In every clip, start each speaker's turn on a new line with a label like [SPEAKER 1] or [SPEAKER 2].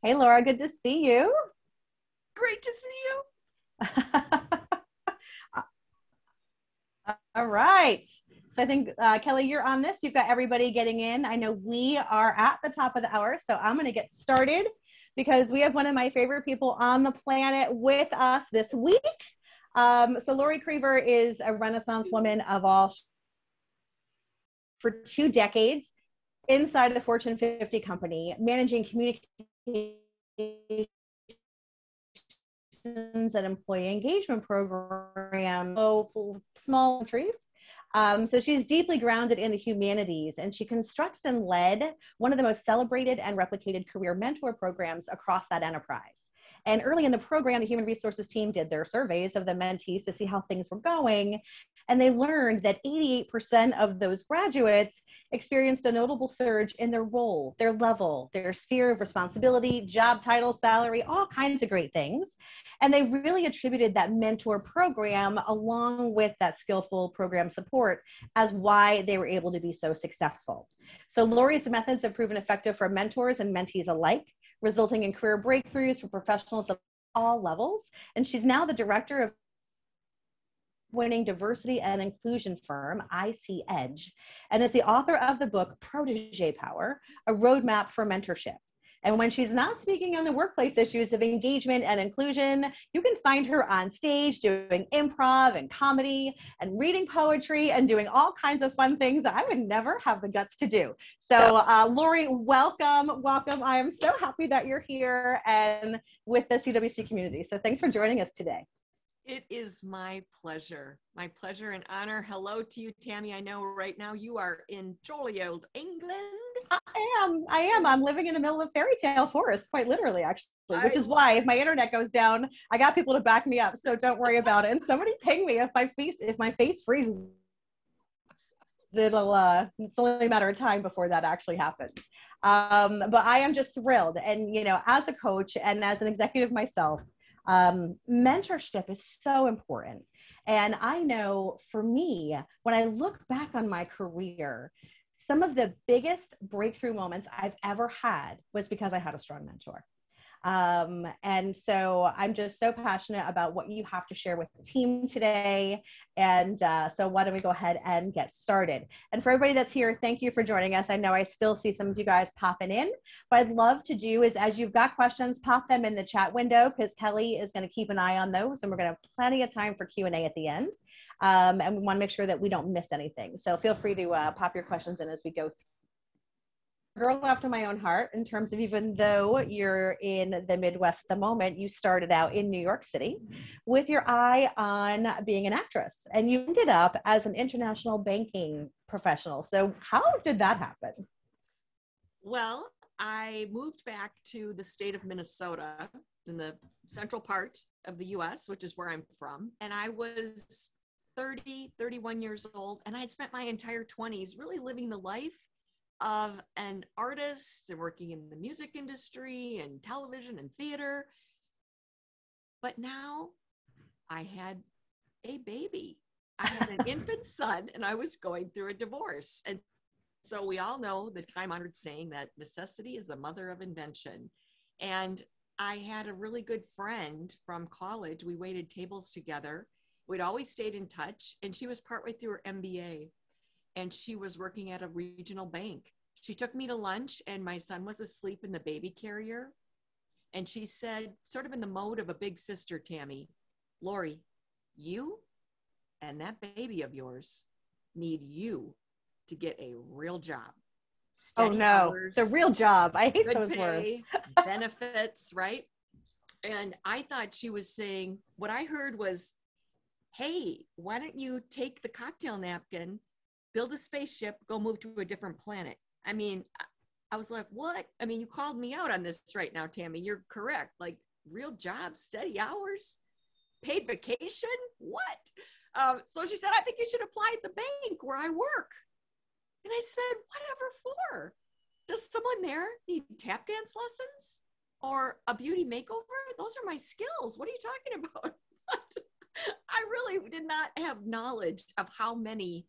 [SPEAKER 1] Hey, Laura, good to see you.
[SPEAKER 2] Great to see you.
[SPEAKER 1] All right. So I think, Kelly, you're on this. You've got everybody getting in. I know we are at the top of the hour, so I'm going to get started because we have one of my favorite people on the planet with us this week. So Lori Crever is a Renaissance woman of all for 2 decades inside a Fortune 50 company, managing communications and employee engagement program, small countries. So she's deeply grounded in the humanities, and she constructed and led one of the most celebrated and replicated career mentor programs across that enterprise. And early in the program, the human resources team did their surveys of the mentees to see how things were going. And they learned that 88% of those graduates experienced a notable surge in their role, their level, their sphere of responsibility, job title, salary, all kinds of great things. And they really attributed that mentor program along with that skillful program support as why they were able to be so successful. So Lori's methods have proven effective for mentors and mentees alike, resulting in career breakthroughs for professionals of all levels. And she's now the director of winning diversity and inclusion firm, IC Edge, and is the author of the book Prote Power, a roadmap for mentorship. And when she's not speaking on the workplace issues of engagement and inclusion, you can find her on stage doing improv and comedy and reading poetry and doing all kinds of fun things that I would never have the guts to do. So Lori, welcome. I am so happy that you're here and with the CWC community. So thanks for joining us today.
[SPEAKER 2] It is my pleasure and honor. Hello to you, Tammy. I know right now you are in jolly old England.
[SPEAKER 1] I am. I'm living in the middle of fairy tale forest, quite literally, actually, which is why if my internet goes down, I got people to back me up. So don't worry about it. And somebody ping me if my face freezes. It's only a matter of time before that actually happens. But I am just thrilled. And, as a coach and as an executive myself, mentorship is so important. And I know for me, when I look back on my career, some of the biggest breakthrough moments I've ever had was because I had a strong mentor. And so I'm just so passionate about what you have to share with the team today. And so why don't we go ahead and get started? And for everybody that's here, thank you for joining us. I know I still see some of you guys popping in. What I'd love to do is, as you've got questions, pop them in the chat window because Kelly is going to keep an eye on those. And we're going to have plenty of time for Q&A at the end. And we want to make sure that we don't miss anything. So feel free to pop your questions in as we go through. Girl after my own heart, in terms of, even though you're in the Midwest at the moment, you started out in New York City with your eye on being an actress, and you ended up as an international banking professional. So how did that happen?
[SPEAKER 2] Well, I moved back to the state of Minnesota in the central part of the US, which is where I'm from. And I was 31 years old, and I had spent my entire 20s really living the life of an artist and working in the music industry and television and theater. But now I had a baby. I had an infant son, and I was going through a divorce. And so we all know the time-honored saying that necessity is the mother of invention. And I had a really good friend from college. We waited tables together. We'd always stayed in touch, and she was partway through her MBA. And she was working at a regional bank. She took me to lunch, and my son was asleep in the baby carrier. And she said, sort of in the mode of a big sister, Tammy, Lori, you and that baby of yours need you to get a real job. Steady hours,
[SPEAKER 1] the real job. I hate
[SPEAKER 2] good
[SPEAKER 1] those
[SPEAKER 2] pay,
[SPEAKER 1] words.
[SPEAKER 2] benefits, right? And I thought she was saying, what I heard was, hey, why don't you take the cocktail napkin, build a spaceship, go move to a different planet? I mean, I was like, what? I mean, you called me out on this right now, Tammy. You're correct. Like, real job, steady hours, paid vacation, what? So she said, I think you should apply at the bank where I work. And I said, whatever for? Does someone there need tap dance lessons or a beauty makeover? Those are my skills. What are you talking about? I really did not have knowledge of how many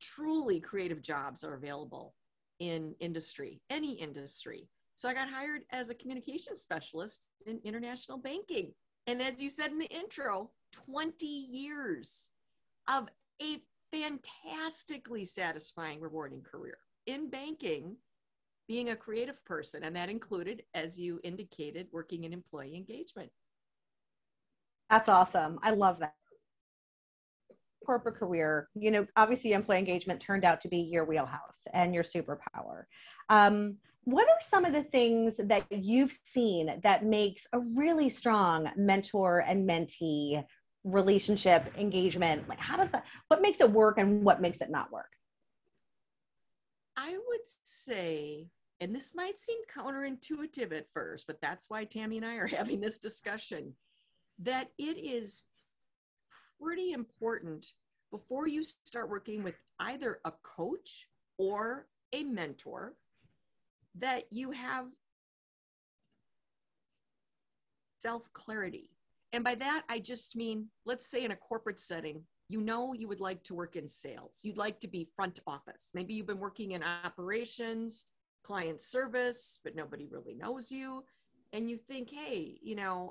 [SPEAKER 2] truly creative jobs are available in industry, any industry. So I got hired as a communications specialist in international banking. And as you said in the intro, 20 years of a fantastically satisfying, rewarding career in banking, being a creative person. And that included, as you indicated, working in employee engagement.
[SPEAKER 1] That's awesome. I love that. Corporate career, obviously employee engagement turned out to be your wheelhouse and your superpower. What are some of the things that you've seen that makes a really strong mentor and mentee relationship engagement? Like, what makes it work and what makes it not work?
[SPEAKER 2] I would say, and this might seem counterintuitive at first, but that's why Tammy and I are having this discussion, that it is pretty important before you start working with either a coach or a mentor that you have self-clarity. And by that, I just mean, let's say in a corporate setting, you would like to work in sales. You'd like to be front office. Maybe you've been working in operations, client service, but nobody really knows you. And you think, hey,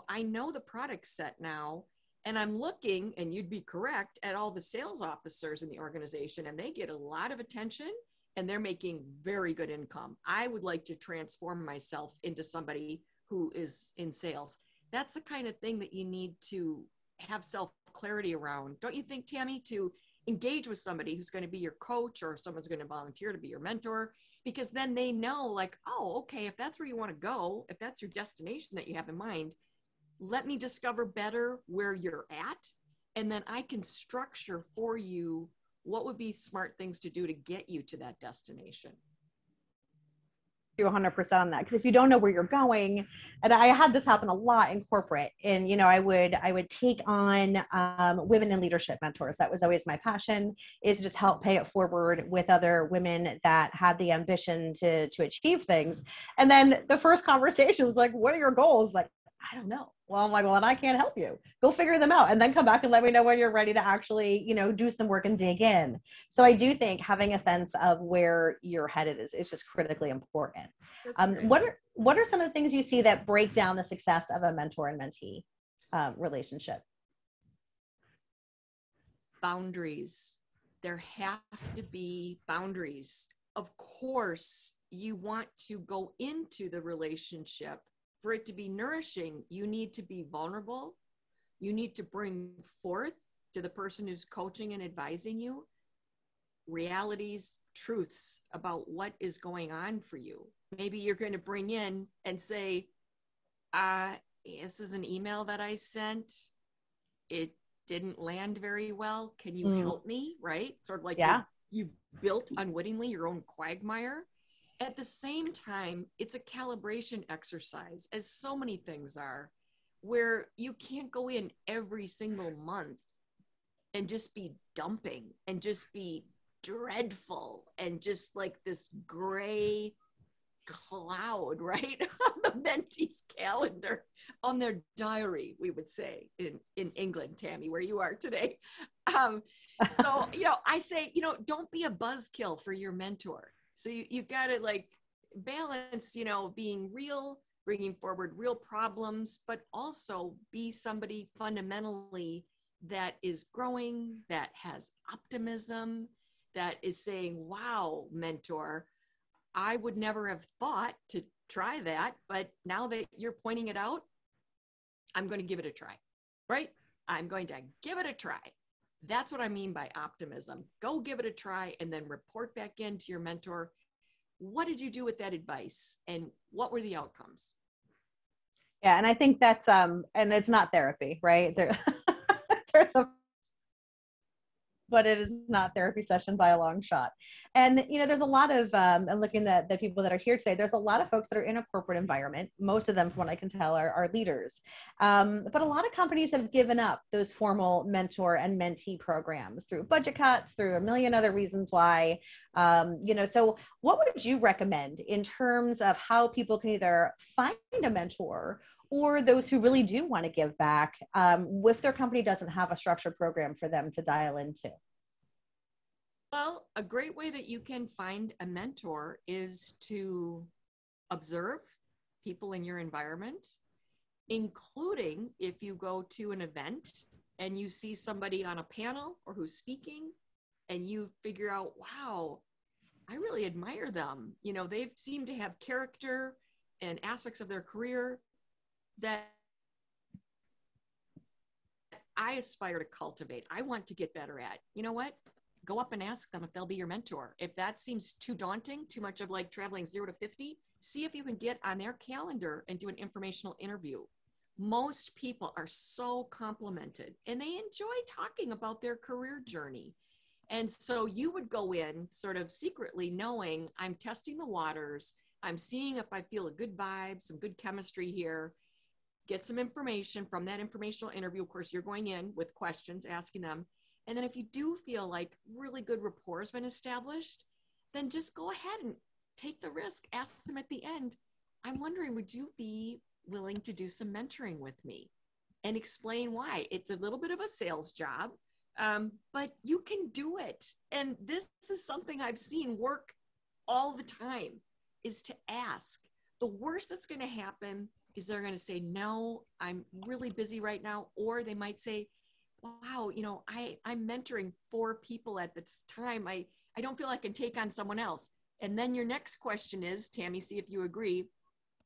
[SPEAKER 2] I know the product set now, and I'm looking, and you'd be correct, at all the sales officers in the organization, and they get a lot of attention and they're making very good income. I would like to transform myself into somebody who is in sales. That's the kind of thing that you need to have self-clarity around. Don't you think, Tammy, to engage with somebody who's going to be your coach or someone's going to volunteer to be your mentor? Because then they know, like, oh, okay, if that's where you want to go, if that's your destination that you have in mind, let me discover better where you're at. And then I can structure for you what would be smart things to do to get you to that destination.
[SPEAKER 1] You're 100% on that, because if you don't know where you're going, and I had this happen a lot in corporate, and I would take on women in leadership mentors. That was always my passion, is just help pay it forward with other women that had the ambition to achieve things. And then the first conversation was like, what are your goals? Like, I don't know. Well, I'm like, well, then I can't help you. Go figure them out and then come back and let me know when you're ready to actually, do some work and dig in. So I do think having a sense of where you're headed is just critically important. What are some of the things you see that break down the success of a mentor and mentee relationship?
[SPEAKER 2] Boundaries. There have to be boundaries. Of course, you want to go into the relationship. For it to be nourishing, you need to be vulnerable. You need to bring forth to the person who's coaching and advising you realities, truths about what is going on for you. Maybe you're going to bring in and say, this is an email that I sent. It didn't land very well. Can you help me? Right? Sort of like you've built unwittingly your own quagmire. At the same time, it's a calibration exercise, as so many things are, where you can't go in every single month and just be dumping and just be dreadful and just like this gray cloud, right, on the mentee's calendar, on their diary, we would say in England, Tammy, where you are today. So, I say, don't be a buzzkill for your mentor. So you got to like balance, being real, bringing forward real problems, but also be somebody fundamentally that is growing, that has optimism, that is saying, wow, mentor, I would never have thought to try that, but now that you're pointing it out, I'm going to give it a try, right? I'm going to give it a try. That's what I mean by optimism. Go give it a try and then report back into your mentor. What did you do with that advice and what were the outcomes?
[SPEAKER 1] Yeah. And I think that's, and it's not therapy, right? But it is not therapy session by a long shot. And, there's a lot of, and looking at the people that are here today, there's a lot of folks that are in a corporate environment. Most of them, from what I can tell, are leaders. But a lot of companies have given up those formal mentor and mentee programs through budget cuts, through a million other reasons why. So what would you recommend in terms of how people can either find a mentor or those who really do want to give back if their company doesn't have a structured program for them to dial into?
[SPEAKER 2] Well, a great way that you can find a mentor is to observe people in your environment, including if you go to an event and you see somebody on a panel or who's speaking and you figure out, wow, I really admire them. You know, they seem to have character and aspects of their career that I aspire to cultivate. I want to get better at. You know what? Go up and ask them if they'll be your mentor. If that seems too daunting, too much of like traveling 0 to 50, see if you can get on their calendar and do an informational interview. Most people are so complimented and they enjoy talking about their career journey. And so you would go in sort of secretly knowing I'm testing the waters. I'm seeing if I feel a good vibe, some good chemistry here, get some information from that informational interview. Of course, you're going in with questions, asking them. And then if you do feel like really good rapport has been established, then just go ahead and take the risk. Ask them at the end, I'm wondering, would you be willing to do some mentoring with me? And explain why. It's a little bit of a sales job, but you can do it. And this is something I've seen work all the time, is to ask. The worst that's going to happen is they're going to say, no, I'm really busy right now. Or they might say, wow, you know, I'm mentoring 4 people at this time. I don't feel I can take on someone else. And then your next question is, Tammy, see if you agree,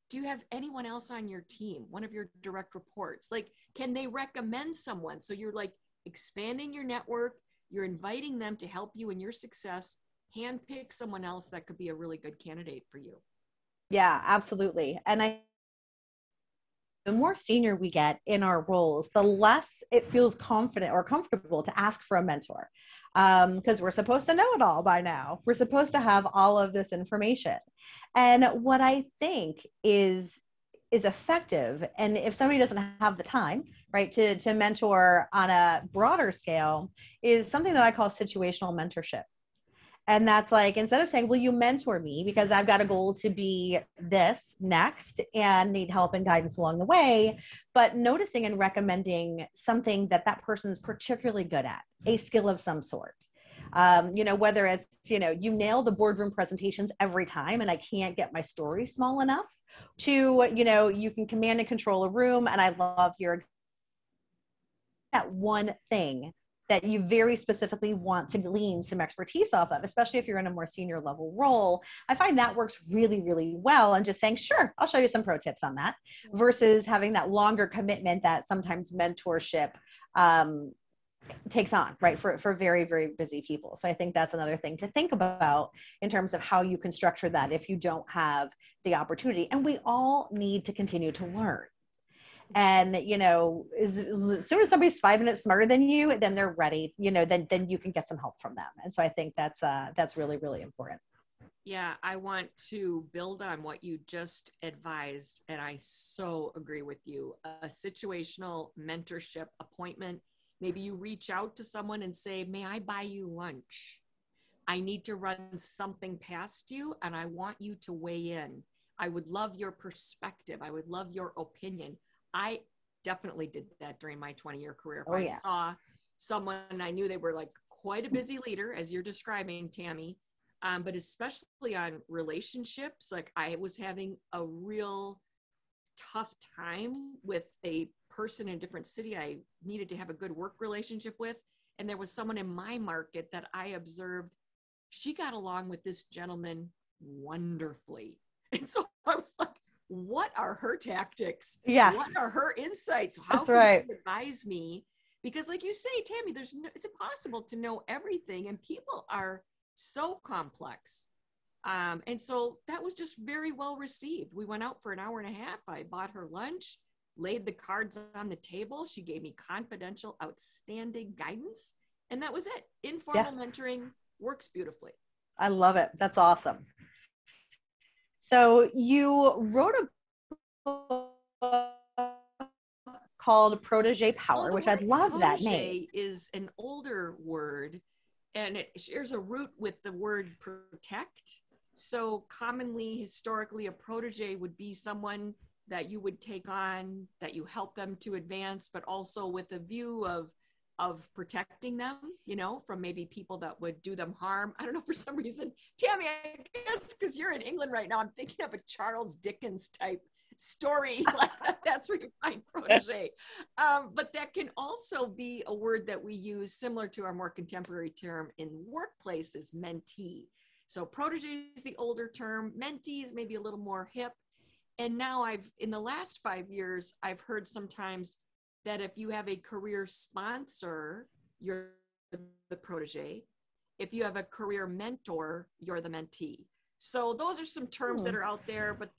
[SPEAKER 2] do you have anyone else on your team, one of your direct reports? Like, can they recommend someone? So you're like expanding your network, you're inviting them to help you in your success, handpick someone else that could be a really good candidate for you.
[SPEAKER 1] Yeah, absolutely. And the more senior we get in our roles, the less it feels confident or comfortable to ask for a mentor. Because we're supposed to know it all by now. We're supposed to have all of this information. And what I think is effective, and if somebody doesn't have the time, right, to mentor on a broader scale, is something that I call situational mentorship. And that's like, instead of saying, will you mentor me because I've got a goal to be this next and need help and guidance along the way, but noticing and recommending something that that person's particularly good at, a skill of some sort. You know, whether it's, you know, you nail the boardroom presentations every time and I can't get my story small enough, to, you know, you can command and control a room. And I love your, that one thing that you very specifically want to glean some expertise off of, especially if you're in a more senior level role. I find that works really, really well. And just saying, sure, I'll show you some pro tips on that, versus having that longer commitment that sometimes mentorship takes on, right, for very, very busy people. So I think that's another thing to think about in terms of how you can structure that if you don't have the opportunity. And we all need to continue to learn. And, you know, as soon as somebody's 5 minutes smarter than you, then they're ready, you know, then you can get some help from them. And so I think that's really, really important.
[SPEAKER 2] Yeah, I want to build on what you just advised. And I so agree with you. A situational mentorship appointment. Maybe you reach out to someone and say, may I buy you lunch? I need to run something past you and I want you to weigh in. I would love your perspective. I would love your opinion. I definitely did that during my 20-year career. If I saw someone, I knew they were like quite a busy leader, as you're describing, Tammy, but especially on relationships. Like, I was having a real tough time with a person in a different city I needed to have a good work relationship with. And there was someone in my market that I observed, she got along with this gentleman wonderfully. And so I was like, what are her tactics?
[SPEAKER 1] Yes.
[SPEAKER 2] What are her insights? How can she advise me? Because like you say, Tammy, it's impossible to know everything, and people are so complex. And so that was just very well received. We went out for an hour and a half. I bought her lunch, laid the cards on the table. She gave me confidential, outstanding guidance. And that was it. Informal mentoring works beautifully.
[SPEAKER 1] I love it. That's awesome. So you wrote a book called Protege Power, which I love that name.
[SPEAKER 2] Is an older word, and it shares a root with the word protect. So commonly, historically, a protege would be someone that you would take on, that you help them to advance, but also with a view of protecting them, you know, from maybe people that would do them harm. I don't know, for some reason, Tammy, I guess because you're in England right now, I'm thinking of a Charles Dickens type story. That's where you find protege. But that can also be a word that we use similar to our more contemporary term in workplaces, mentee. So protege is the older term, mentee is maybe a little more hip. And now in the last 5 years, I've heard sometimes that if you have a career sponsor, you're the protege. If you have a career mentor, you're the mentee. So those are some terms that are out there, but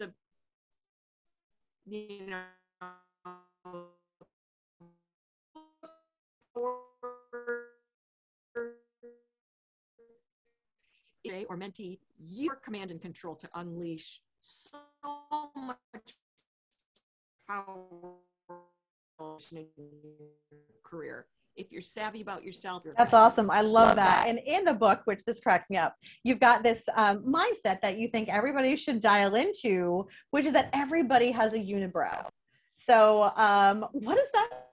[SPEAKER 2] or mentee, your command and control to unleash so much power in your career. If you're savvy about yourself,
[SPEAKER 1] that's awesome. I love that. And in the book, which this cracks me up, you've got this mindset that you think everybody should dial into, which is that everybody has a unibrow. So what does that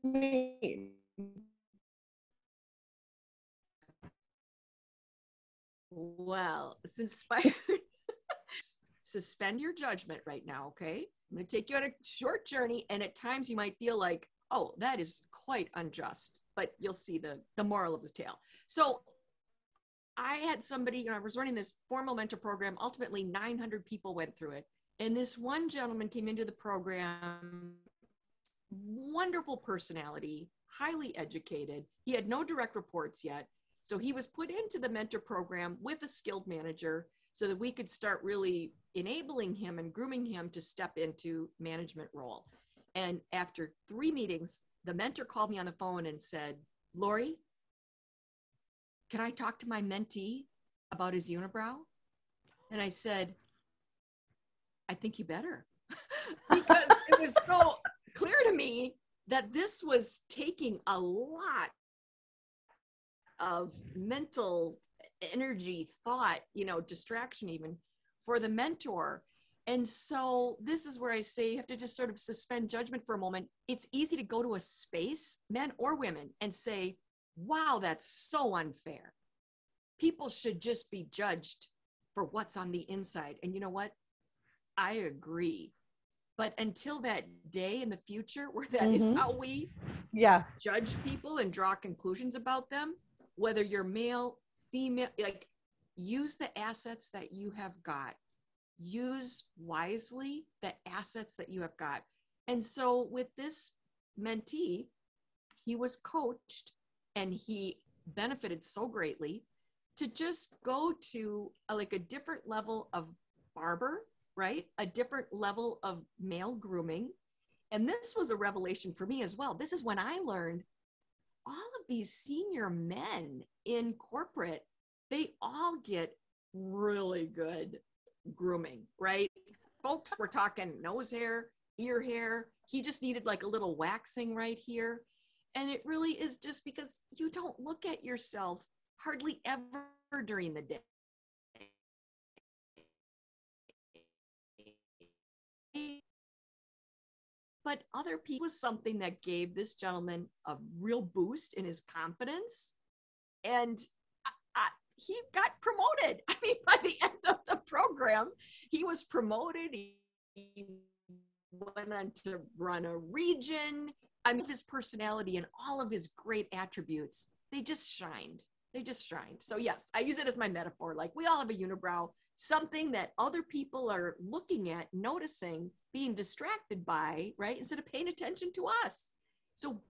[SPEAKER 1] mean?
[SPEAKER 2] Well, it's inspired. Suspend your judgment right now, okay? I'm going to take you on a short journey, and at times you might feel like, oh, that is quite unjust, but you'll see the moral of the tale. So I had somebody, I was running this formal mentor program. Ultimately, 900 people went through it. And this one gentleman came into the program, wonderful personality, highly educated. He had no direct reports yet. So he was put into the mentor program with a skilled manager so that we could start really enabling him and grooming him to step into management role. And after 3 meetings, the mentor called me on the phone and said, Lori, can I talk to my mentee about his unibrow? And I said, I think you better. Because it was so clear to me that this was taking a lot of mental energy, thought, distraction even for the mentor. And so this is where I say you have to just sort of suspend judgment for a moment. It's easy to go to a space, men or women, and say, wow, that's so unfair. People should just be judged for what's on the inside. And you know what? I agree. But until that day in the future where that is how we judge people and draw conclusions about them, whether you're male, female, like, use the assets that you have got. Use wisely the assets that you have got. And so with this mentee, he was coached and he benefited so greatly to just go to a different level of barber, right? A different level of male grooming. And this was a revelation for me as well. This is when I learned all of these senior men in corporate, they all get really good grooming, right? Folks, we're talking nose hair, ear hair. He just needed a little waxing right here. And it really is just because you don't look at yourself hardly ever during the day. But other people was something that gave this gentleman a real boost in his confidence. And he got promoted. I mean, by the end of the program, he was promoted. He went on to run a region. I mean, his personality and all of his great attributes, they just shined. They just shined. So yes, I use it as my metaphor. We all have a unibrow, something that other people are looking at, noticing, being distracted by, right? Instead of paying attention to us. So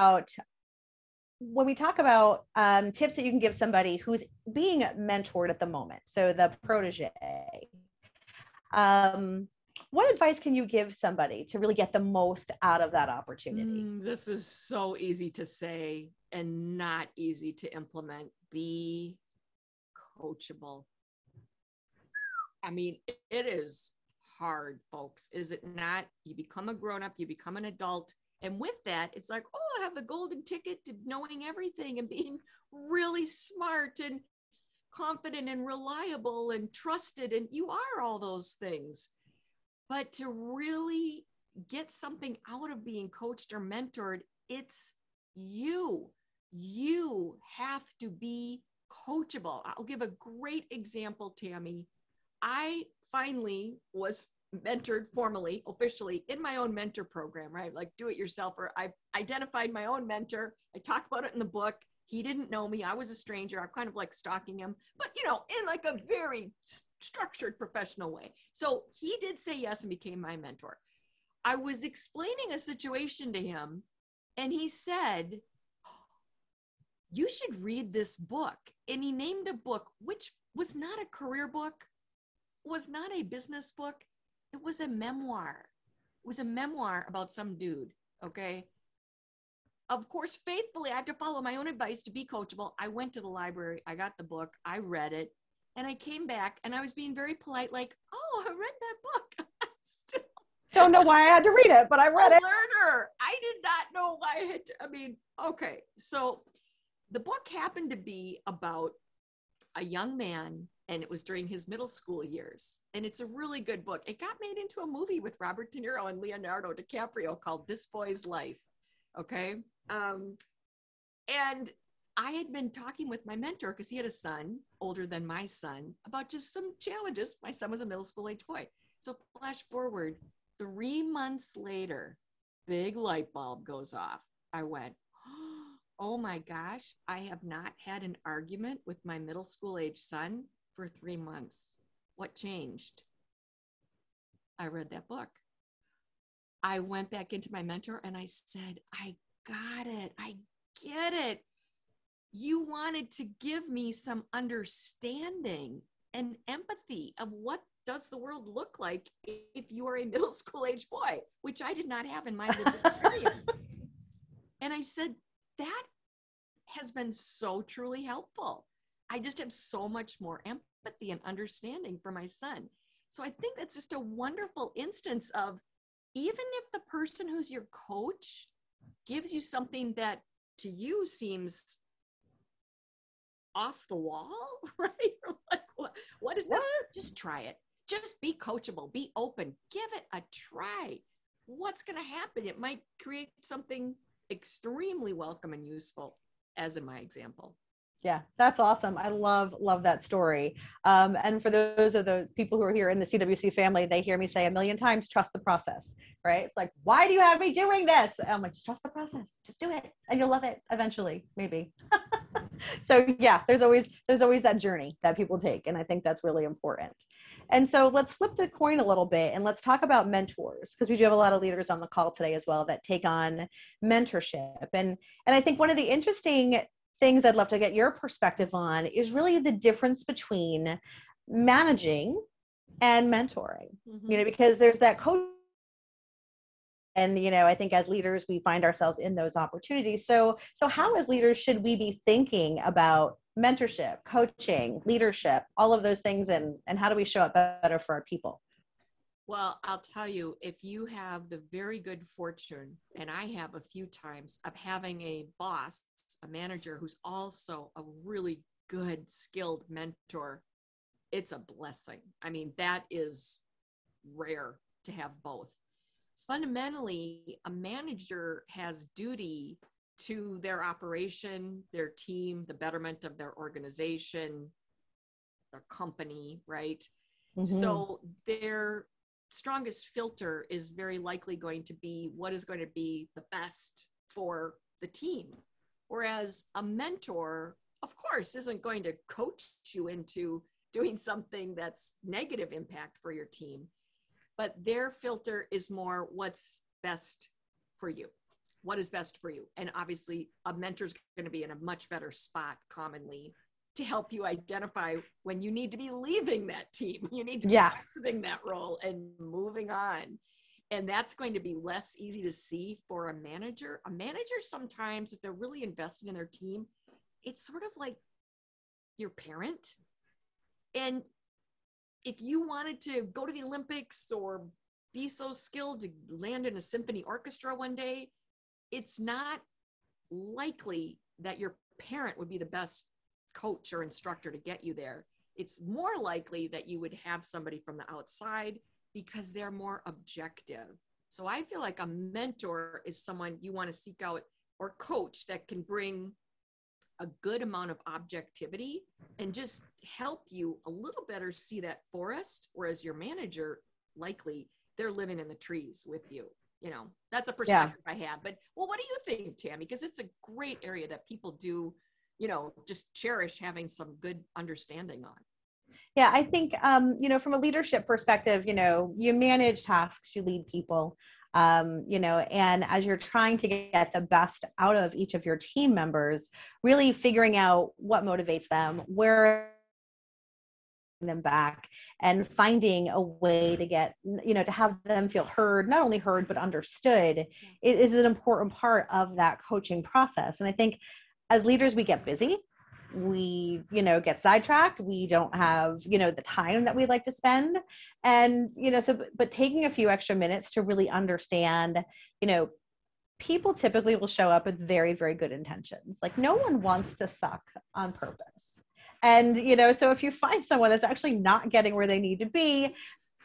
[SPEAKER 1] Out when we talk about tips that you can give somebody who's being mentored at the moment, so the protege, what advice can you give somebody to really get the most out of that opportunity?
[SPEAKER 2] This is so easy to say and not easy to implement. Be coachable. I mean, it is hard, folks. Is it not? You become a grown-up, you become an adult. And with that, it's like, oh, I have the golden ticket to knowing everything and being really smart and confident and reliable and trusted. And you are all those things. But to really get something out of being coached or mentored, it's you. You have to be coachable. I'll give a great example, Tammy. I finally was mentored formally, officially in my own mentor program, right? Like do it yourself, or I identified my own mentor. I talk about it in the book. He didn't know me. I was a stranger. I'm kind of like stalking him, but in like a very structured professional way. So he did say yes and became my mentor. I was explaining a situation to him and he said, you should read this book. And he named a book, which was not a career book, was not a business book. It was a memoir. It was a memoir about some dude. Okay. Of course, faithfully, I had to follow my own advice to be coachable. I went to the library. I got the book. I read it. And I came back and I was being very polite, like, oh, I read that book. Still
[SPEAKER 1] don't know why I had to read it, but I read it.
[SPEAKER 2] Learner. I did not know why I had to. Okay. So the book happened to be about a young man, and it was during his middle school years. And it's a really good book. It got made into a movie with Robert De Niro and Leonardo DiCaprio called This Boy's Life. Okay. And I had been talking with my mentor because he had a son older than my son about just some challenges. My son was a middle school age boy. So flash forward 3 months later, big light bulb goes off. I went, oh my gosh, I have not had an argument with my middle school age son for 3 months. What changed? I read that book. I went back into my mentor and I said, I got it. I get it. You wanted to give me some understanding and empathy of what does the world look like if you are a middle school age boy, which I did not have in my lived experience. And I said, that has been so truly helpful. I just have so much more empathy and understanding for my son. So I think that's just a wonderful instance of, even if the person who's your coach gives you something that to you seems off the wall, right? You're like, what is this? Just try it. Just be coachable, be open, give it a try. What's going to happen? It might create something extremely welcome and useful, as in my example.
[SPEAKER 1] Yeah, that's awesome. I love that story. And for those of the people who are here in the CWC family, they hear me say a million times, trust the process, right? It's like, why do you have me doing this? And I'm like, just trust the process, just do it. And you'll love it eventually, maybe. So yeah, there's always that journey that people take. And I think that's really important. And so let's flip the coin a little bit and let's talk about mentors, because we do have a lot of leaders on the call today as well that take on mentorship. And I think one of the interesting things I'd love to get your perspective on is really the difference between managing and mentoring, because there's that coach. And, I think as leaders, we find ourselves in those opportunities. So how as leaders should we be thinking about mentorship, coaching, leadership, all of those things, and how do we show up better for our people?
[SPEAKER 2] Well, I'll tell you, if you have the very good fortune, and I have a few times, of having a boss, a manager who's also a really good, skilled mentor, it's a blessing. I mean, that is rare to have both. Fundamentally, a manager has duty to their operation, their team, the betterment of their organization, their company, right? Mm-hmm. So their strongest filter is very likely going to be what is going to be the best for the team. Whereas a mentor, of course, isn't going to coach you into doing something that's negative impact for your team. But their filter is more what's best for you. What is best for you? And obviously, a mentor is going to be in a much better spot commonly to help you identify when you need to be leaving that team. You need to be exiting that role and moving on. And that's going to be less easy to see for a manager. A manager sometimes, if they're really invested in their team, it's sort of like your parent. And if you wanted to go to the Olympics or be so skilled to land in a symphony orchestra one day, it's not likely that your parent would be the best coach or instructor to get you there. It's more likely that you would have somebody from the outside because they're more objective. So I feel like a mentor is someone you want to seek out, or coach that can bring a good amount of objectivity and just help you a little better see that forest, whereas your manager, likely they're living in the trees with you. You know, that's a perspective I have. But well, what do you think, Tammy? Because it's a great area that people do, you know, just cherish having some good understanding on.
[SPEAKER 1] Yeah, I think, you know, from a leadership perspective, you know, you manage tasks, you lead people, you know, and as you're trying to get the best out of each of your team members, really figuring out what motivates them, where them back, and finding a way to get, you know, to have them feel heard, not only heard, but understood is an important part of that coaching process. And I think as leaders, we get busy. We, you know, get sidetracked. We don't have, you know, the time that we like to spend. And, you know, so, but taking a few extra minutes to really understand, you know, people typically will show up with very, very good intentions. Like no one wants to suck on purpose. And, you know, so if you find someone that's actually not getting where they need to be,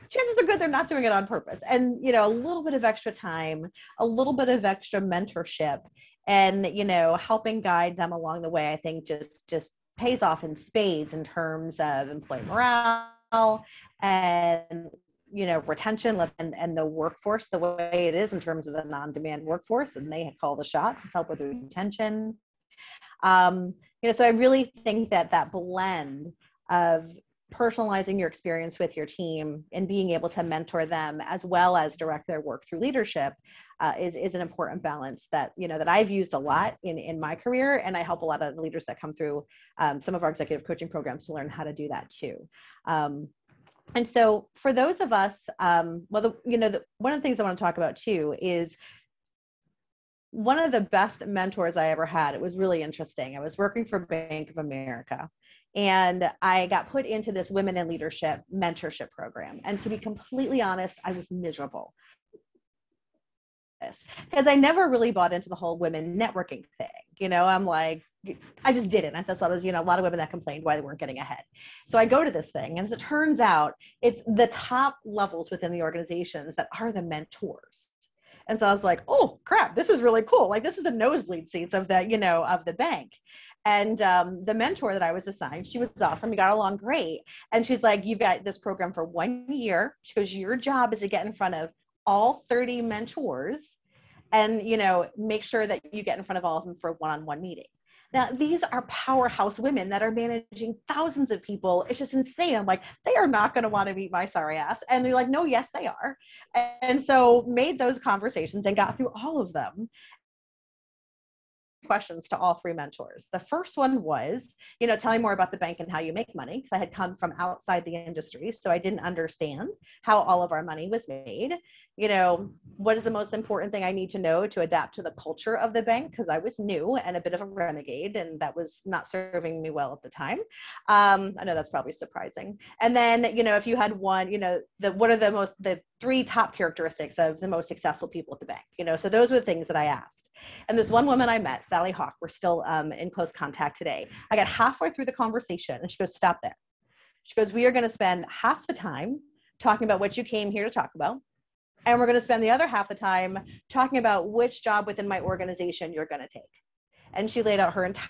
[SPEAKER 1] chances are good they're not doing it on purpose. And, you know, a little bit of extra time, a little bit of extra mentorship, and, you know, helping guide them along the way, I think just pays off in spades in terms of employee morale and, you know, retention and the workforce the way it is in terms of a non-demand workforce, and they call the shots. It's help with retention. You know, so I really think that that blend of personalizing your experience with your team and being able to mentor them as well as direct their work through leadership is an important balance that, you know, that I've used a lot in my career. And I help a lot of leaders that come through some of our executive coaching programs to learn how to do that too. And so for those of us, one of the things I want to talk about too is one of the best mentors I ever had. It was really interesting. I was working for Bank of America, and I got put into this women in leadership mentorship program. And to be completely honest, I was miserable because I never really bought into the whole women networking thing. You know, I'm like, I just didn't. I thought it was, you know, a lot of women that complained why they weren't getting ahead. So I go to this thing, and as it turns out, it's the top levels within the organizations that are the mentors. And so I was like, oh crap, this is really cool. Like this is the nosebleed seats of the, you know, of the bank. And the mentor that I was assigned, she was awesome. We got along great. And she's like, you've got this program for 1 year. She goes, your job is to get in front of all 30 mentors and, you know, make sure that you get in front of all of them for a one-on-one meeting. Now, these are powerhouse women that are managing thousands of people. It's just insane. I'm like, they are not going to want to meet my sorry ass. And they're like, no, yes, they are. And so made those conversations and got through all of them. Questions to all three mentors. The first one was, you know, tell me more about the bank and how you make money, because I had come from outside the industry, so I didn't understand how all of our money was made. You know, what is the most important thing I need to know to adapt to the culture of the bank, because I was new and a bit of a renegade, and that was not serving me well at the time. I know that's probably surprising. And then, you know, if you had one, you know, what are the three top characteristics of the most successful people at the bank? You know, so those were the things that I asked. And this one woman I met, Sally Hawk, we're still in close contact today. I got halfway through the conversation and she goes, stop there. She goes, we are going to spend half the time talking about what you came here to talk about. And we're going to spend the other half the time talking about which job within my organization you're going to take. And she laid out her entire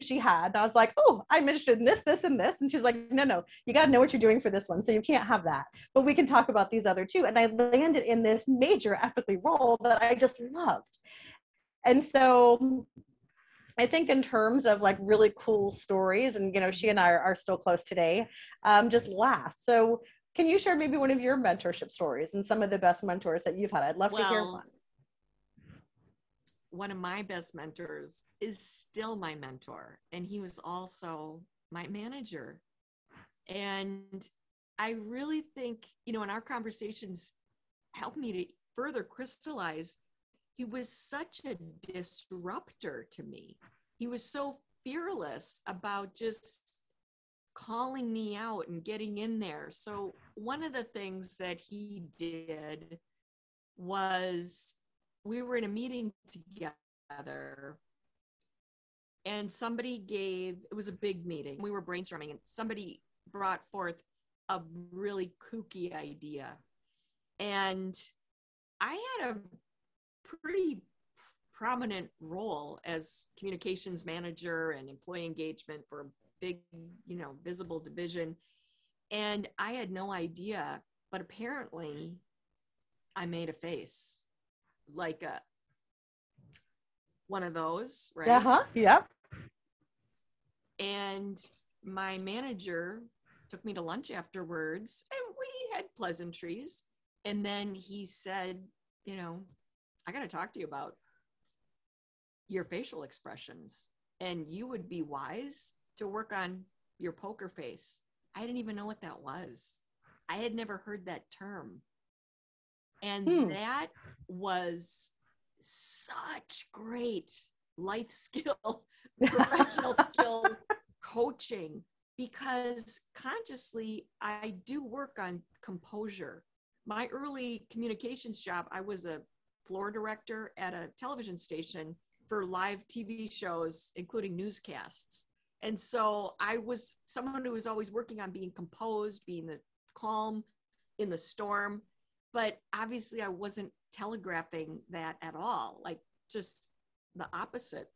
[SPEAKER 1] she had. And I was like, oh, I'm interested in this, this, and this. And she's like, no, you got to know what you're doing for this one. So you can't have that. But we can talk about these other two. And I landed in this major epically role that I just loved. And so I think in terms of like really cool stories, and, you know, she and I are still close today, just last. So can you share maybe one of your mentorship stories and some of the best mentors that you've had? I'd love to hear one.
[SPEAKER 2] One of my best mentors is still my mentor, and he was also my manager. And I really think, you know, in our conversations helped me to further crystallize, he was such a disruptor to me. He was so fearless about just calling me out and getting in there. So one of the things that he did was, we were in a meeting together and it was a big meeting. We were brainstorming and somebody brought forth a really kooky idea. And I had a pretty prominent role as communications manager and employee engagement for a big, visible division. And I had no idea, but apparently I made a face, like one of those, right?
[SPEAKER 1] Uh-huh. Yep.
[SPEAKER 2] And my manager took me to lunch afterwards and we had pleasantries. And then he said, I got to talk to you about your facial expressions, and you would be wise to work on your poker face. I didn't even know what that was. I had never heard that term. And that was such great life skill, professional skill coaching, because consciously I do work on composure. My early communications job, I was a floor director at a television station for live TV shows, including newscasts. And so I was someone who was always working on being composed, being the calm in the storm. But obviously I wasn't telegraphing that at all, like just the opposite.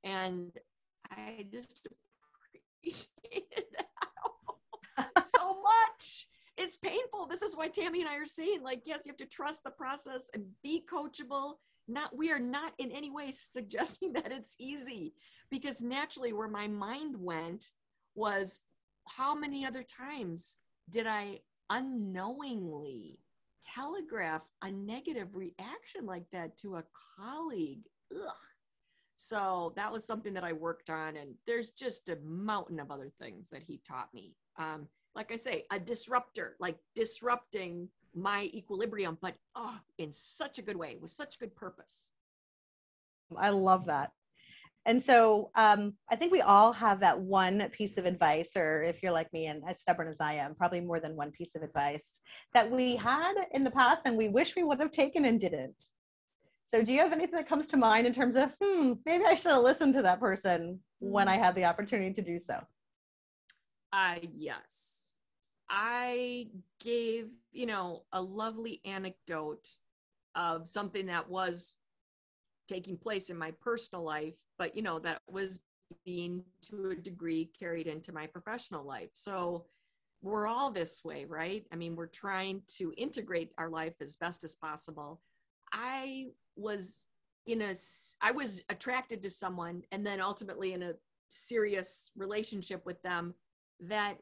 [SPEAKER 2] And I just appreciated that so much. It's painful. This is why Tammy and I are saying, like, yes, you have to trust the process and be coachable. We are not in any way suggesting that it's easy, because naturally where my mind went was, how many other times did I unknowingly telegraph a negative reaction like that to a colleague? Ugh. So that was something that I worked on, and there's just a mountain of other things that he taught me. Like I say, a disruptor, like disrupting my equilibrium, but in such a good way, with such good purpose.
[SPEAKER 1] I love that. And so I think we all have that one piece of advice, or if you're like me and as stubborn as I am, probably more than one piece of advice that we had in the past and we wish we would have taken and didn't. So do you have anything that comes to mind in terms of, maybe I should have listened to that person when I had the opportunity to do so?
[SPEAKER 2] Yes. I gave, a lovely anecdote of something that was taking place in my personal life, but, that was being to a degree carried into my professional life. So we're all this way, right? I mean, we're trying to integrate our life as best as possible. I was attracted to someone, and then ultimately in a serious relationship with them, that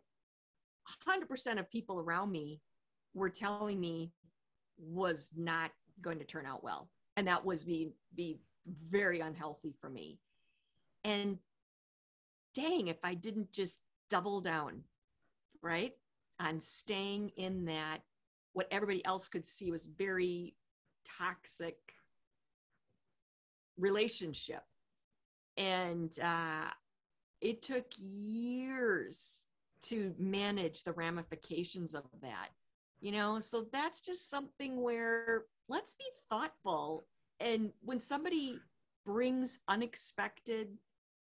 [SPEAKER 2] 100% of people around me were telling me was not going to turn out well. And that was be very unhealthy for me. And dang, if I didn't just double down, right, on staying in that, what everybody else could see was very toxic relationship. And it took years to manage the ramifications of that, so that's just something where let's be thoughtful. And when somebody brings unexpected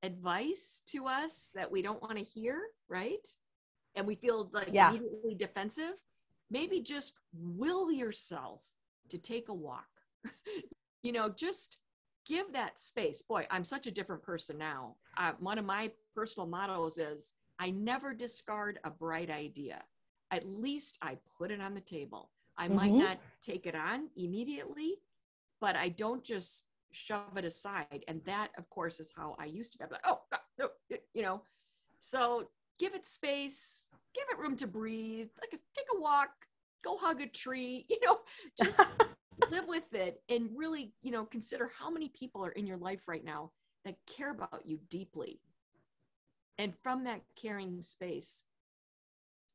[SPEAKER 2] advice to us that we don't want to hear, right, and we feel like immediately defensive, maybe just will yourself to take a walk. Just give that space. Boy, I'm such a different person now. One of my personal mottos is, I never discard a bright idea. At least I put it on the table. I might not take it on immediately, but I don't just shove it aside. And that, of course, is how I used to be. I'm like, oh, God, no, So give it space, give it room to breathe. Take a walk, go hug a tree, just live with it, and really, consider how many people are in your life right now that care about you deeply. And from that caring space,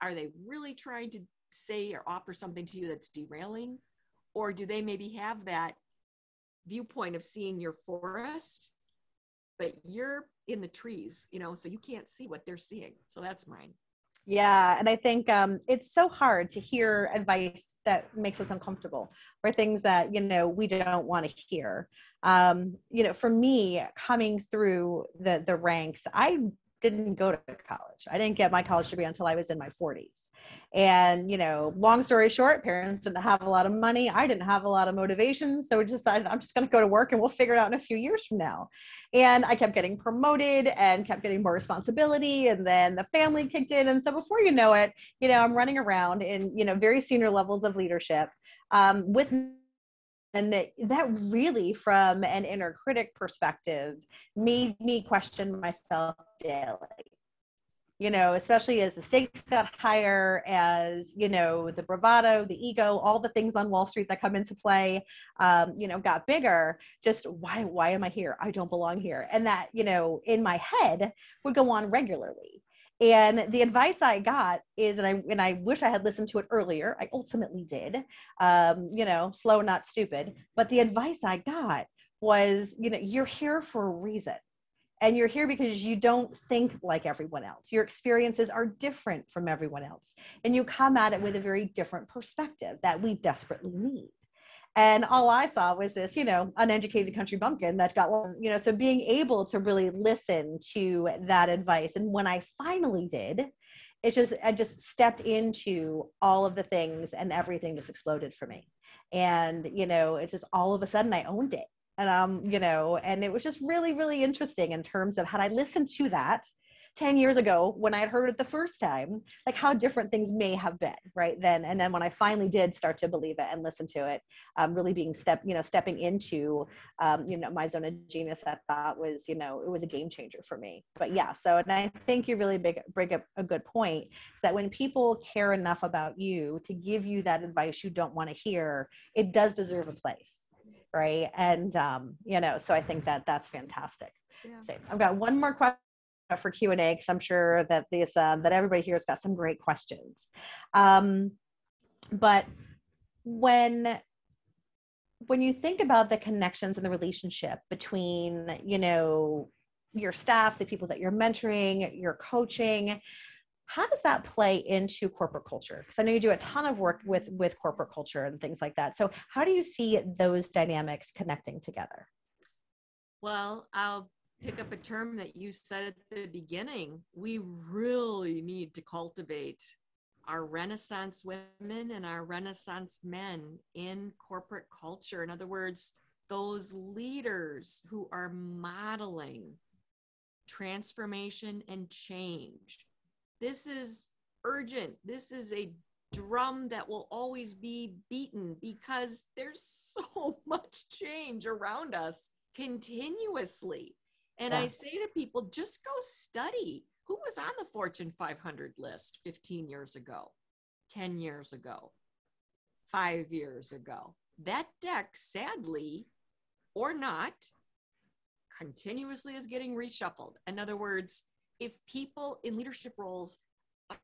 [SPEAKER 2] are they really trying to say or offer something to you that's derailing? Or do they maybe have that viewpoint of seeing your forest, but you're in the trees, so you can't see what they're seeing. So that's mine.
[SPEAKER 1] Yeah. And I think it's so hard to hear advice that makes us uncomfortable, or things that, we don't want to hear. For me, coming through the ranks, I didn't go to college. I didn't get my college degree until I was in my 40s. And, long story short, parents didn't have a lot of money. I didn't have a lot of motivation. So we decided I'm just going to go to work and we'll figure it out in a few years from now. And I kept getting promoted and kept getting more responsibility. And then the family kicked in. And so before you know it, I'm running around in, very senior levels of leadership with. And that really, from an inner critic perspective, made me question myself daily. Especially as the stakes got higher, as, the bravado, the ego, all the things on Wall Street that come into play, got bigger. Just why am I here? I don't belong here. And that, in my head would go on regularly. And the advice I got is, and I wish I had listened to it earlier. I ultimately did, slow, not stupid. But the advice I got was, you're here for a reason. And you're here because you don't think like everyone else. Your experiences are different from everyone else. And you come at it with a very different perspective that we desperately need. And all I saw was this, uneducated country bumpkin that got, so being able to really listen to that advice. And when I finally did, I just stepped into all of the things and everything just exploded for me. And, it's just all of a sudden I owned it. And, and it was just really, really interesting in terms of, had I listened to that 10 years ago when I had heard it the first time, like how different things may have been right then. And then when I finally did start to believe it and listen to it, really being stepping into, my zone of genius, I thought was, it was a game changer for me. But yeah, so, and I think you really bring up a good point, is that when people care enough about you to give you that advice you don't want to hear, it does deserve a place. Right. And, so I think that that's fantastic. Yeah. So I've got one more question for Q&A, because I'm sure that that everybody here has got some great questions. But when you think about the connections and the relationship between, your staff, the people that you're mentoring, you're coaching, how does that play into corporate culture? Because I know you do a ton of work with corporate culture and things like that. So how do you see those dynamics connecting together?
[SPEAKER 2] Well, I'll pick up a term that you said at the beginning. We really need to cultivate our Renaissance women and our Renaissance men in corporate culture. In other words, those leaders who are modeling transformation and change. This is urgent. This is a drum that will always be beaten, because there's so much change around us continuously. And I say to people, just go study who was on the Fortune 500 list 15 years ago, 10 years ago, 5 years ago. That deck, sadly or not, continuously is getting reshuffled. In other words, if people in leadership roles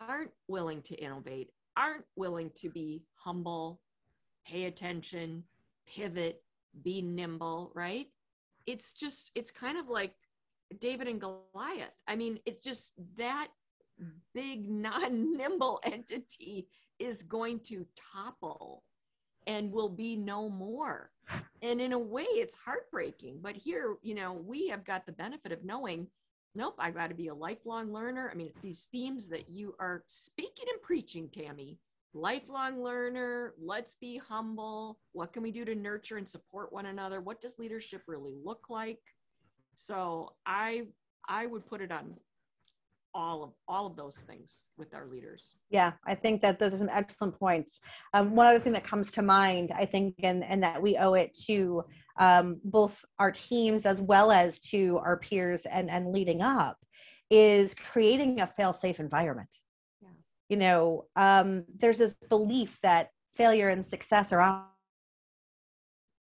[SPEAKER 2] aren't willing to innovate, aren't willing to be humble, pay attention, pivot, be nimble, right? It's kind of like David and Goliath. I mean, it's just that big non-nimble entity is going to topple and will be no more. And in a way, it's heartbreaking. But here, we have got the benefit of knowing, nope, I've got to be a lifelong learner. I mean, it's these themes that you are speaking and preaching, Tammy. Lifelong learner, let's be humble. What can we do to nurture and support one another? What does leadership really look like? So I would put it on all of those things with our leaders.
[SPEAKER 1] Yeah, I think that those are some excellent points. One other thing that comes to mind, I think, and that we owe it to both our teams as well as to our peers and leading up, is creating a fail-safe environment. Yeah. There's this belief that failure and success are.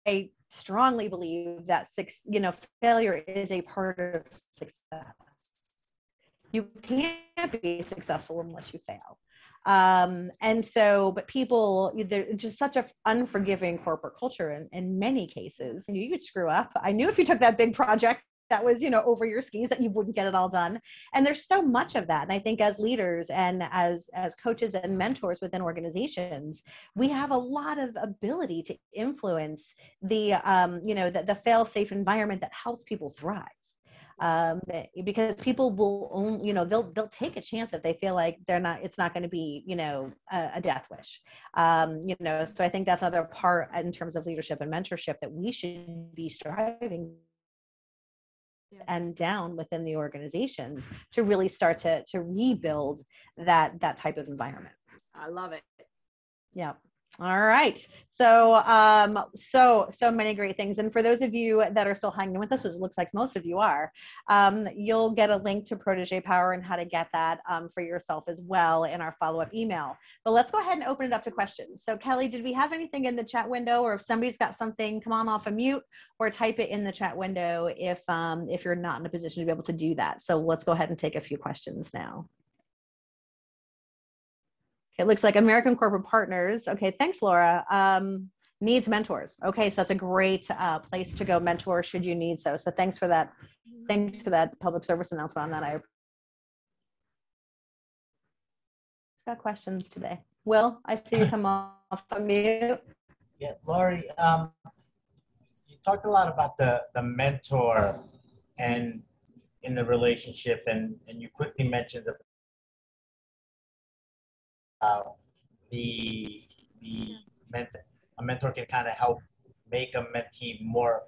[SPEAKER 1] I strongly believe that failure is a part of success. You can't be successful unless you fail. But people, there's just such an unforgiving corporate culture in many cases. And you could screw up. I knew if you took that big project that was, over your skis, that you wouldn't get it all done. And there's so much of that. And I think as leaders and as coaches and mentors within organizations, we have a lot of ability to influence the, the fail-safe environment that helps people thrive. Because people will only, they'll take a chance if they feel like it's not going to be, a death wish. So I think that's another part in terms of leadership and mentorship that we should be striving and down within the organizations to really start to rebuild that type of environment.
[SPEAKER 2] I love it.
[SPEAKER 1] Yeah. All right. So, so many great things. And for those of you that are still hanging with us, which it looks like most of you are, you'll get a link to Protege Power and how to get that for yourself as well in our follow-up email. But let's go ahead and open it up to questions. So Kelly, did we have anything in the chat window, or if somebody's got something, come on off of mute or type it in the chat window if you're not in a position to be able to do that. So let's go ahead and take a few questions now. It looks like American Corporate Partners. Okay, thanks, Laura. Needs mentors. Okay, so that's a great place to go mentor should you need so. So thanks for that. Thanks for that public service announcement on that. I got questions today. Will, I see you come off of mute.
[SPEAKER 3] Yeah, Lori, you talked a lot about the mentor and in the relationship, and you quickly mentioned the mentor. A mentor can kind of help make a mentee more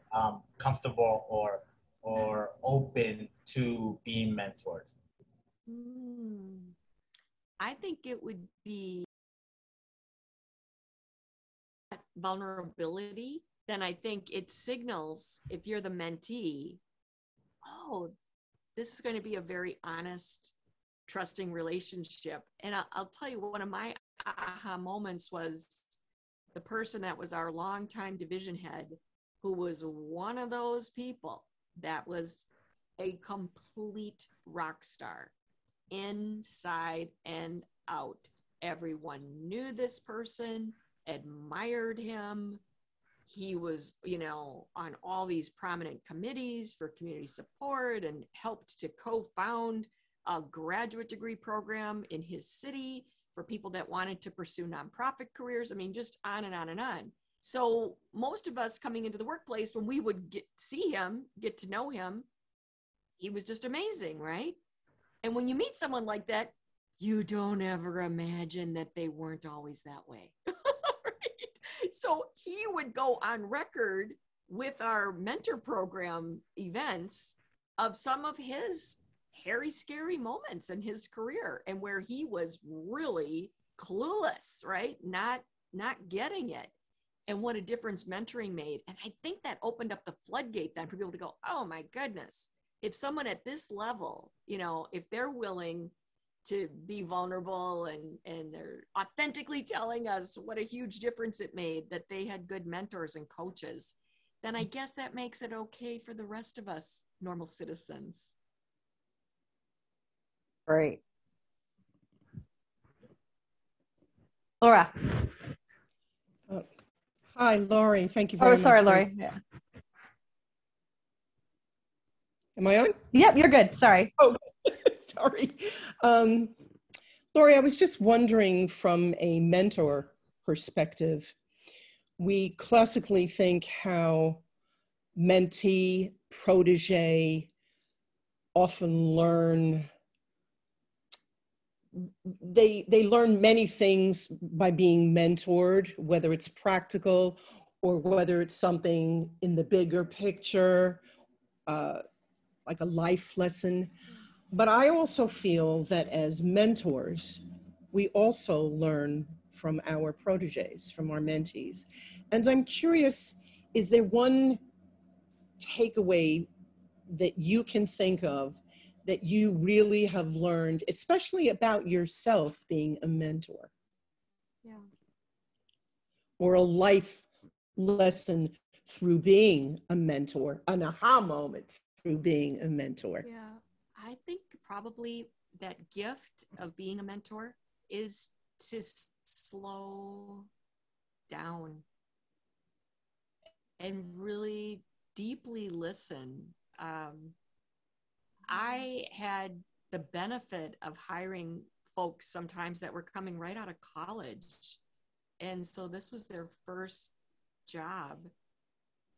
[SPEAKER 3] comfortable or open to being mentored.
[SPEAKER 2] I think it would be vulnerability. Then I think it signals, if you're the mentee, oh, this is going to be a very honest, trusting relationship. And I'll tell you, one of my aha moments was the person that was our longtime division head, who was one of those people that was a complete rock star, inside and out. Everyone knew this person, admired him. He was, on all these prominent committees for community support and helped to co-found a graduate degree program in his city for people that wanted to pursue nonprofit careers. I mean, just on and on and on. So most of us coming into the workplace, when we would see him, get to know him, he was just amazing, right? And when you meet someone like that, you don't ever imagine that they weren't always that way. Right? So he would go on record with our mentor program events of some of his hairy, scary moments in his career, and where he was really clueless, right? Not getting it. And what a difference mentoring made. And I think that opened up the floodgate then for people to go, oh my goodness, if someone at this level, if they're willing to be vulnerable and they're authentically telling us what a huge difference it made that they had good mentors and coaches, then I guess that makes it okay for the rest of us normal citizens.
[SPEAKER 1] Great. Laura.
[SPEAKER 4] Hi, Lori. Thank you very much.
[SPEAKER 1] Oh, sorry, Lori. Yeah.
[SPEAKER 4] Am I on?
[SPEAKER 1] Yep, you're good. Sorry.
[SPEAKER 4] Oh, sorry. Lori, I was just wondering, from a mentor perspective, we classically think how mentee, protege often learn, they learn many things by being mentored, whether it's practical or whether it's something in the bigger picture, like a life lesson. But I also feel that as mentors, we also learn from our proteges, from our mentees. And I'm curious, is there one takeaway that you can think of that you really have learned, especially about yourself being a mentor?
[SPEAKER 2] Yeah.
[SPEAKER 4] Or a life lesson through being a mentor, an aha moment through being a mentor?
[SPEAKER 2] Yeah. I think probably that gift of being a mentor is to slow down and really deeply listen. I had the benefit of hiring folks sometimes that were coming right out of college. And so this was their first job.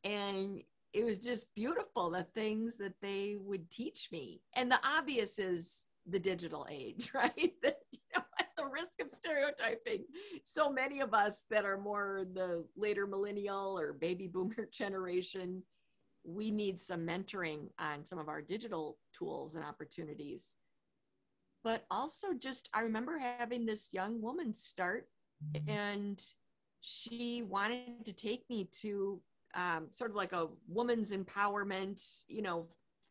[SPEAKER 2] And it was just beautiful, the things that they would teach me. And the obvious is the digital age, right? That, at the risk of stereotyping, so many of us that are more the later millennial or baby boomer generation, we need some mentoring on some of our digital tools and opportunities. But also just, I remember having this young woman start, and she wanted to take me to sort of like a woman's empowerment,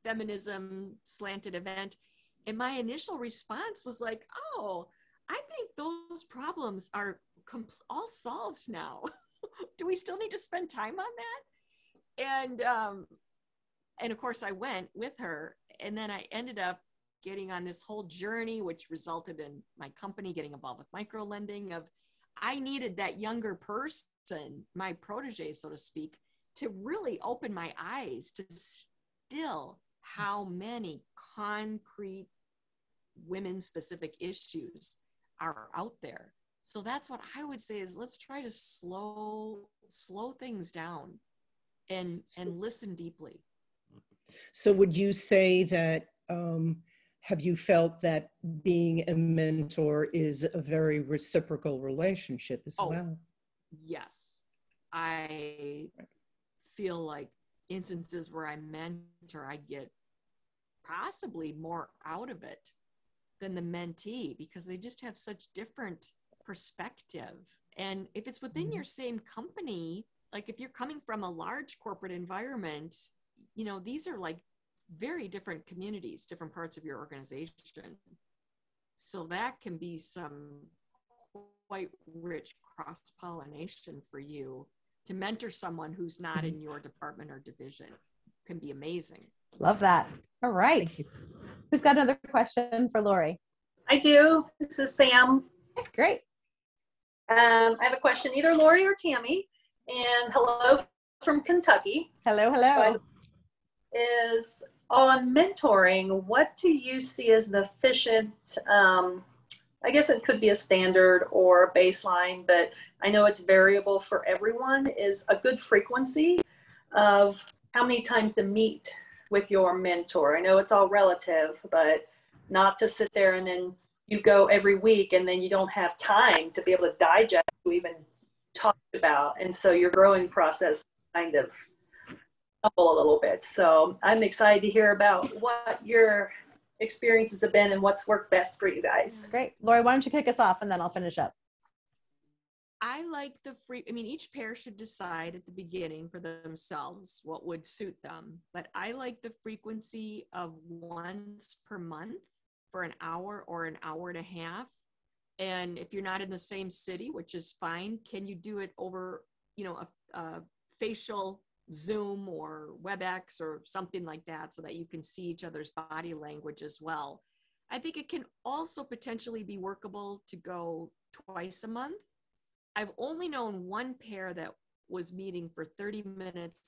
[SPEAKER 2] feminism slanted event. And my initial response was like, oh, I think those problems are all solved now. Do we still need to spend time on that? And of course I went with her, and then I ended up getting on this whole journey, which resulted in my company getting involved with micro lending. I needed that younger person, my protege, so to speak, to really open my eyes to still how many concrete women-specific issues are out there. So that's what I would say is, let's try to slow things down and listen deeply.
[SPEAKER 4] So would you say that, have you felt that being a mentor is a very reciprocal relationship as well?
[SPEAKER 2] Yes. I feel like instances where I mentor, I get possibly more out of it than the mentee, because they just have such different perspective. And if it's within your same company, like if you're coming from a large corporate environment, these are like very different communities, different parts of your organization. So that can be some quite rich cross-pollination for you to mentor someone who's not in your department or division. Can be amazing.
[SPEAKER 1] Love that. All right. Who's got another question for Lori?
[SPEAKER 5] I do. This is Sam.
[SPEAKER 1] Great.
[SPEAKER 5] I have a question, either Lori or Tammy. And hello from Kentucky.
[SPEAKER 1] Hello, hello.
[SPEAKER 5] Is on mentoring, what do you see as the efficient, I guess it could be a standard or a baseline, but I know it's variable for everyone, is a good frequency of how many times to meet with your mentor? I know it's all relative, but not to sit there and then you go every week and then you don't have time to be able to digest what we even talked about. And so your growing process kind of stumble a little bit. So I'm excited to hear about what your experiences have been and what's worked best for you guys.
[SPEAKER 1] Great. Lori, why don't you kick us off and then I'll finish up.
[SPEAKER 2] I like each pair should decide at the beginning for themselves what would suit them, but I like the frequency of once per month for an hour or an hour and a half. And if you're not in the same city, which is fine, can you do it over, a facial Zoom or WebEx or something like that so that you can see each other's body language as well? I think it can also potentially be workable to go twice a month. I've only known one pair that was meeting for 30 minutes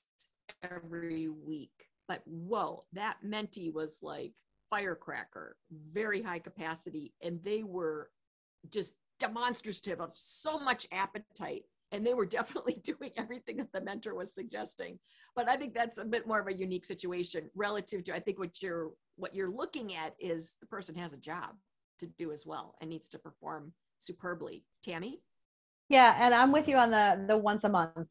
[SPEAKER 2] every week, but whoa, that mentee was like firecracker, very high capacity, and they were just demonstrative of so much appetite, and they were definitely doing everything that the mentor was suggesting. But I think that's a bit more of a unique situation relative to, I think what you're looking at is the person has a job to do as well and needs to perform superbly. Tammy?
[SPEAKER 1] Yeah, and I'm with you on the once a month.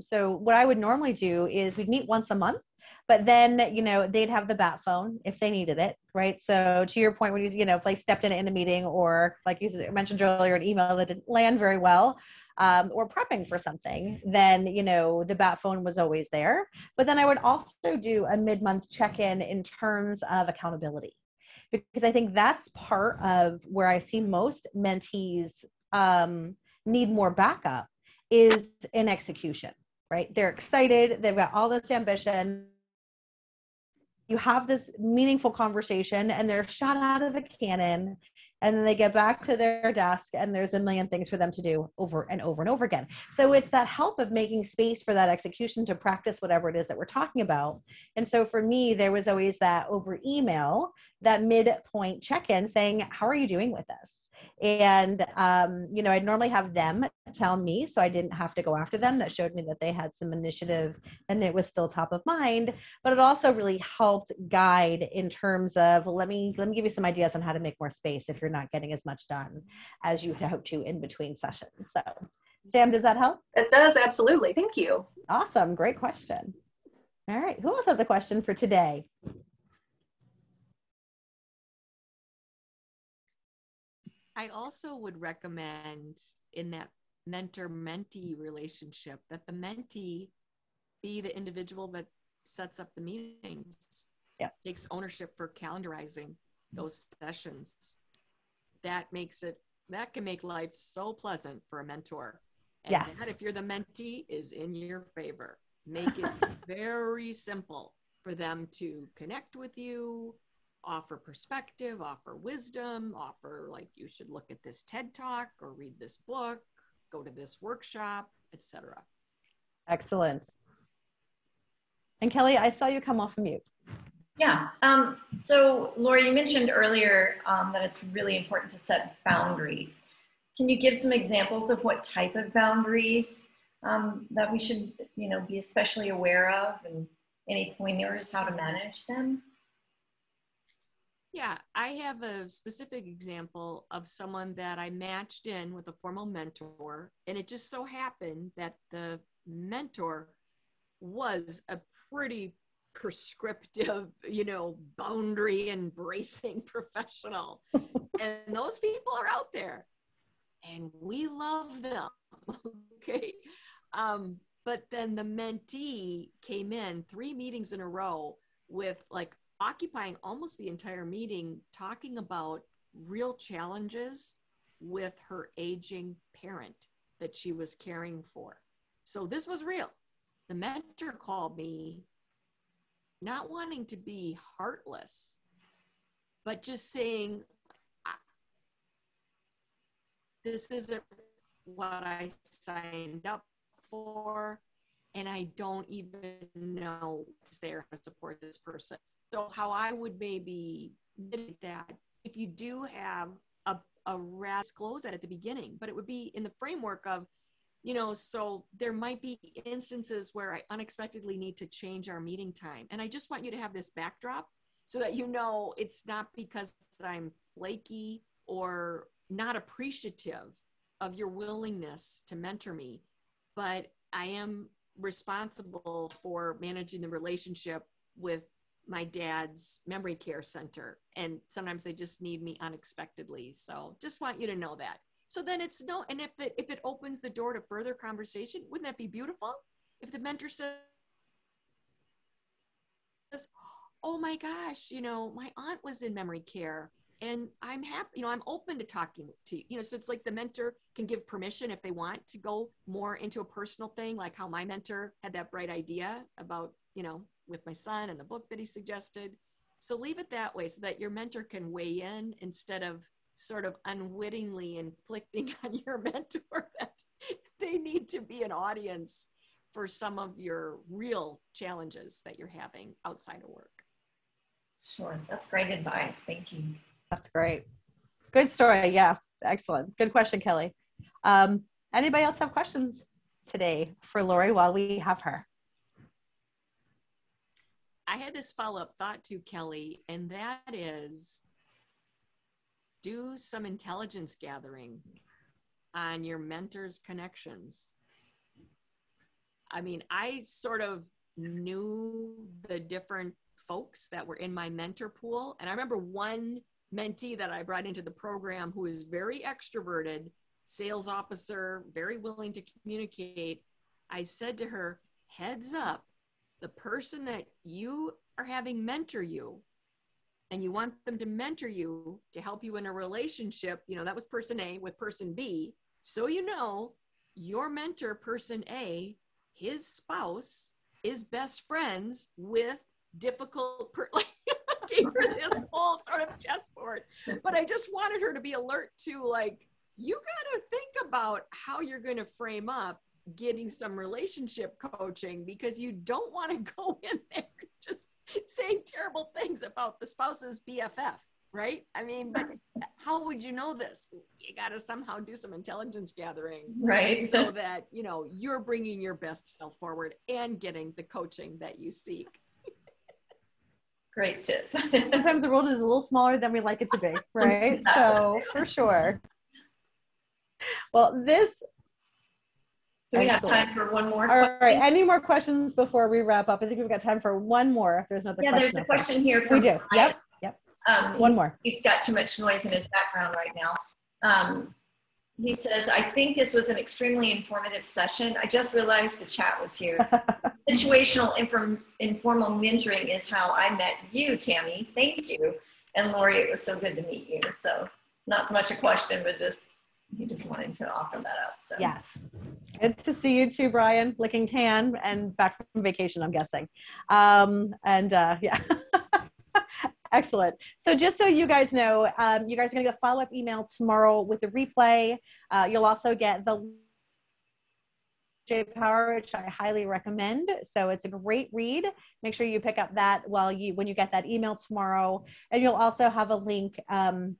[SPEAKER 1] So what I would normally do is we'd meet once a month, but then, they'd have the bat phone if they needed it, right? So to your point, when if they stepped in a meeting, or like you mentioned earlier, an email that didn't land very well, or prepping for something, then, the bat phone was always there. But then I would also do a mid-month check-in in terms of accountability, because I think that's part of where I see most mentees need more backup is in execution, right? They're excited. They've got all this ambition. You have this meaningful conversation and they're shot out of a cannon And then they get back to their desk and there's a million things for them to do over and over and over again. So it's that help of making space for that execution to practice whatever it is that we're talking about. And so for me, there was always that over email, that midpoint check-in saying, how are you doing with this? And, I'd normally have them tell me, so I didn't have to go after them. That showed me that they had some initiative and it was still top of mind, but it also really helped guide in terms of, let me give you some ideas on how to make more space if you're not getting as much done as you hope to in between sessions. So Sam, does that help?
[SPEAKER 5] It does, absolutely. Thank you.
[SPEAKER 1] Awesome. Great question. All right. Who else has a question for today?
[SPEAKER 2] I also would recommend in that mentor-mentee relationship that the mentee be the individual that sets up the meetings, takes ownership for calendarizing those sessions. That can make life so pleasant for a mentor. And that, if you're the mentee, is in your favor. Make it very simple for them to connect with you, offer perspective, offer wisdom, offer like, you should look at this TED Talk or read this book, go to this workshop, etc.
[SPEAKER 1] Excellent. And Kelly, I saw you come off of mute.
[SPEAKER 6] Yeah. So Lori, you mentioned earlier that it's really important to set boundaries. Can you give some examples of what type of boundaries that we should, be especially aware of, and any pointers how to manage them?
[SPEAKER 2] Yeah, I have a specific example of someone that I matched in with a formal mentor, and it just so happened that the mentor was a pretty prescriptive, boundary embracing professional. And those people are out there and we love them. Okay. But then the mentee came in 3 meetings in a row with like occupying almost the entire meeting, talking about real challenges with her aging parent that she was caring for. So this was real. The mentor called me not wanting to be heartless, but just saying, this isn't what I signed up for, and I don't even know what's there to support this person. So how I would maybe mitigate that, if you do have a disclose that at the beginning, but it would be in the framework of, so there might be instances where I unexpectedly need to change our meeting time. And I just want you to have this backdrop so that it's not because I'm flaky or not appreciative of your willingness to mentor me, but I am responsible for managing the relationship with my dad's memory care center. And sometimes they just need me unexpectedly. So just want you to know that. So then and if it opens the door to further conversation, wouldn't that be beautiful? If the mentor says, oh my gosh, my aunt was in memory care and I'm happy, I'm open to talking to you, so it's like the mentor can give permission if they want to go more into a personal thing, like how my mentor had that bright idea about, with my son and the book that he suggested. So leave it that way so that your mentor can weigh in instead of sort of unwittingly inflicting on your mentor that they need to be an audience for some of your real challenges that you're having outside of work.
[SPEAKER 6] Sure. That's great advice. Thank you.
[SPEAKER 1] That's great. Good story. Yeah. Excellent. Good question, Kelly. Anybody else have questions today for Lori while we have her?
[SPEAKER 2] I had this follow-up thought to Kelly, and that is, do some intelligence gathering on your mentor's connections. I mean, I sort of knew the different folks that were in my mentor pool. And I remember one mentee that I brought into the program who is very extroverted, sales officer, very willing to communicate. I said to her, heads up, the person that you are having mentor you, and you want them to mentor you to help you in a relationship, that was person A with person B. So, your mentor, person A, his spouse is best friends with difficult, looking for this whole sort of chessboard. But I just wanted her to be alert to, like, you got to think about how you're going to frame up getting some relationship coaching, because you don't want to go in there just saying terrible things about the spouse's BFF, right? I mean, but how would you know this? You got to somehow do some intelligence gathering,
[SPEAKER 6] Right.
[SPEAKER 2] so that, you know, you're bringing your best self forward and getting the coaching that you seek.
[SPEAKER 6] Great tip.
[SPEAKER 1] Sometimes the world is a little smaller than we like it to be, right? So for sure. Well, this.
[SPEAKER 6] Do we have time for one more?
[SPEAKER 1] All right. Any more questions before we wrap up? I think we've got time for one more. If there's another question.
[SPEAKER 6] Yeah, there's a question here. From
[SPEAKER 1] we do.
[SPEAKER 6] Brian.
[SPEAKER 1] Yep.
[SPEAKER 6] One
[SPEAKER 1] more.
[SPEAKER 6] He's got too much noise in his background right now. He says, I think this was an extremely informative session. I just realized the chat was here. Situational informal mentoring is how I met you, Tammy. Thank you. And Lori, it was so good to meet you. So not so much a question, but just, he just wanted to offer that up. So
[SPEAKER 1] yes. Good to see you too, Brian, looking tan and back from vacation, I'm guessing. Yeah. Excellent. So just so you guys know, you guys are going to get a follow-up email tomorrow with the replay. You'll also get the J Power, which I highly recommend. So it's a great read. Make sure you pick up that when you get that email tomorrow. And you'll also have a link to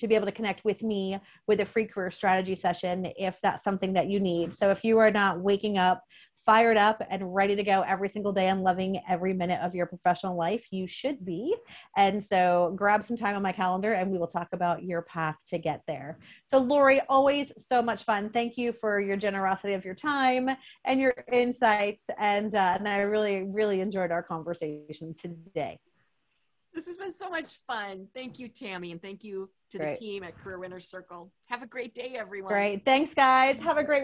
[SPEAKER 1] be able to connect with me with a free career strategy session if that's something that you need. So if you are not waking up fired up and ready to go every single day and loving every minute of your professional life, you should be. And so grab some time on my calendar and we will talk about your path to get there. So Lori, always so much fun. Thank you for your generosity of your time and your insights. And I really, really enjoyed our conversation today.
[SPEAKER 2] This has been so much fun. Thank you, Tammy. And thank you to the team at Career Winners Circle. Have a great day, everyone.
[SPEAKER 1] Great. Thanks, guys. Have a great